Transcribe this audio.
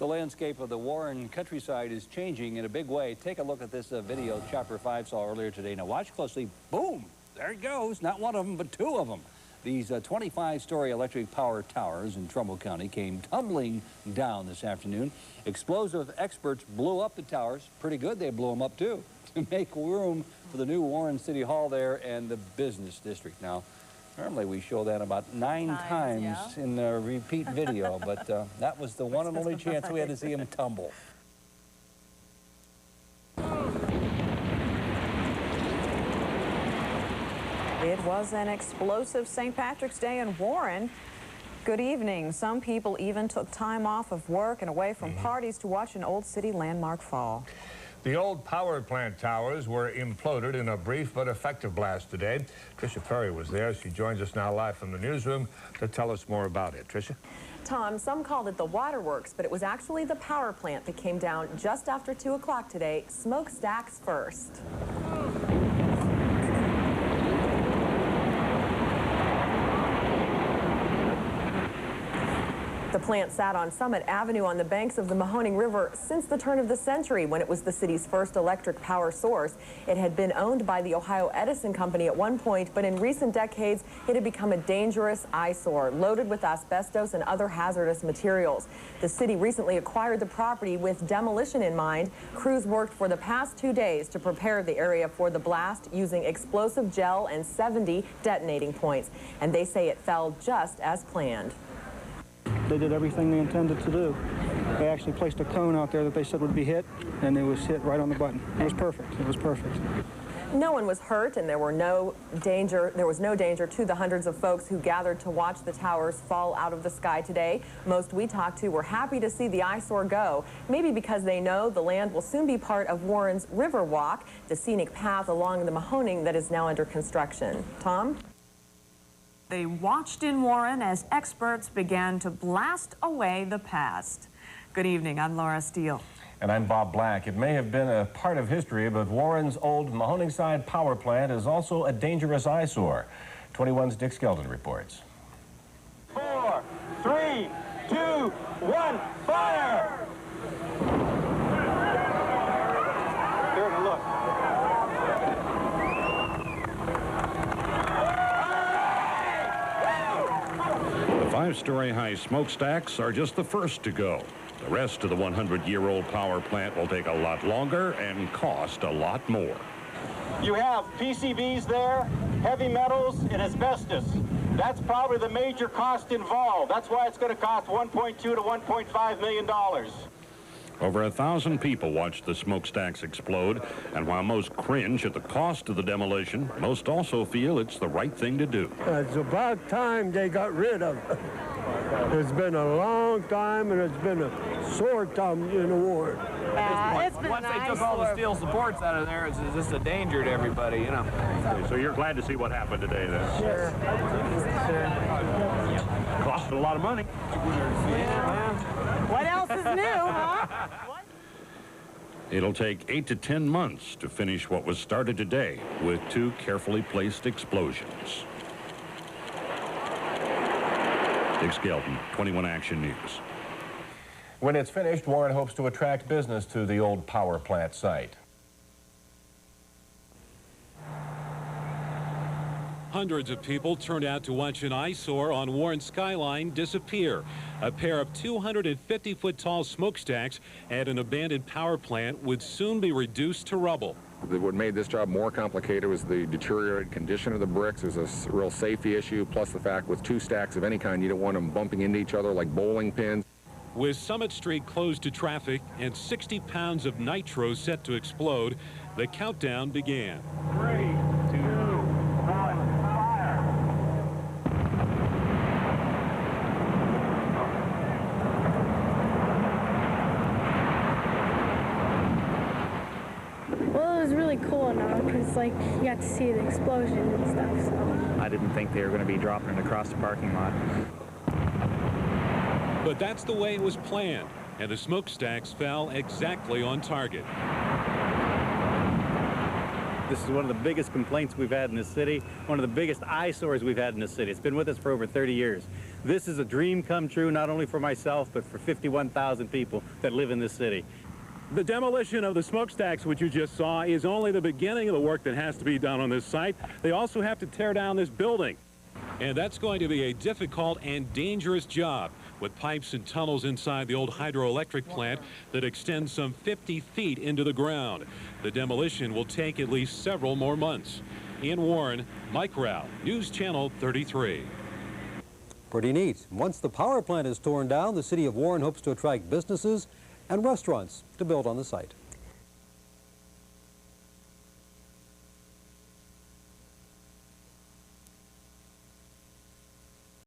The landscape of the Warren countryside is changing in a big way. Take a look at this video Chopper 5 saw earlier today. Now watch closely. Boom! There it goes. Not one of them, but two of them. These 25-story electric power towers in Trumbull County came tumbling down this afternoon. Explosive experts blew up the towers. Pretty good they blew them up, too, to make room for the new Warren City Hall there and the business district. Now, normally we show that about nine times in the repeat video, but that was the one and only chance we had to see him tumble. It was an explosive St. Patrick's Day in Warren. Good evening. Some people even took time off of work and away from parties to watch an old city landmark fall. The old power plant towers were imploded in a brief but effective blast today. Tricia Perry was there. She joins us now live from the newsroom to tell us more about it. Tricia? Tom, some called it the waterworks, but it was actually the power plant that came down just after 2 o'clock today. Smokestacks first. The plant sat on Summit Avenue on the banks of the Mahoning River since the turn of the century, when it was the city's first electric power source. It had been owned by the Ohio Edison Company at one point, but in recent decades, it had become a dangerous eyesore, loaded with asbestos and other hazardous materials. The city recently acquired the property with demolition in mind. Crews worked for the past 2 days to prepare the area for the blast using explosive gel and 70 detonating points. And they say it fell just as planned. They did everything they intended to do. They actually placed a cone out there that they said would be hit, and it was hit right on the button. It was perfect. It was perfect. No one was hurt, and there was no danger to the hundreds of folks who gathered to watch the towers fall out of the sky today. Most we talked to were happy to see the eyesore go, maybe because they know the land will soon be part of Warren's River Walk, the scenic path along the Mahoning that is now under construction. Tom? They watched in Warren as experts began to blast away the past. Good evening, I'm Laura Steele. And I'm Bob Black. It may have been a part of history, but Warren's old Mahoningside power plant is also a dangerous eyesore. 21's Dick Skelton reports. 4, 3, 2, 1, fire! Here, look. The 5-story high smokestacks are just the first to go. The rest of the 100-year-old power plant will take a lot longer and cost a lot more. You have PCBs there, heavy metals, and asbestos. That's probably the major cost involved. That's why it's going to cost $1.2 to $1.5 million. Over 1,000 people watched the smokestacks explode, and while most cringe at the cost of the demolition, most also feel it's the right thing to do. It's about time they got rid of it. It's been a long time, and it's been a sore time in the war. It's been Once they took all the steel supports out of there, it's just a danger to everybody, you know. Okay, so you're glad to see what happened today, then? Sure. Cost a lot of money. What else is new, huh? It'll take 8 to 10 months to finish what was started today with 2 carefully placed explosions. Dick Skelton, 21 Action News. When it's finished, Warren hopes to attract business to the old power plant site. Hundreds of people turned out to watch an eyesore on Warren's skyline disappear. A pair of 250-foot tall smokestacks at an abandoned power plant would soon be reduced to rubble. What made this job more complicated was the deteriorated condition of the bricks. There's a real safety issue, plus the fact with 2 stacks of any kind, you don't want them bumping into each other like bowling pins. With Summit Street closed to traffic and 60 pounds of nitro set to explode, the countdown began. 3, 2, 1, fire! Well, it was really cool now because, like, you got to see the explosion and stuff, so. I didn't think they were going to be dropping it across the parking lot. But that's the way it was planned, and the smokestacks fell exactly on target. This is one of the biggest complaints we've had in this city, one of the biggest eyesores we've had in this city. It's been with us for over 30 years. This is a dream come true, not only for myself, but for 51,000 people that live in this city. The demolition of the smokestacks, which you just saw, is only the beginning of the work that has to be done on this site. They also have to tear down this building. And that's going to be a difficult and dangerous job, with pipes and tunnels inside the old hydroelectric plant that extend some 50 feet into the ground. The demolition will take at least several more months. In Warren, Mike Rao, News Channel 33. Pretty neat. Once the power plant is torn down, the city of Warren hopes to attract businesses and restaurants to build on the site.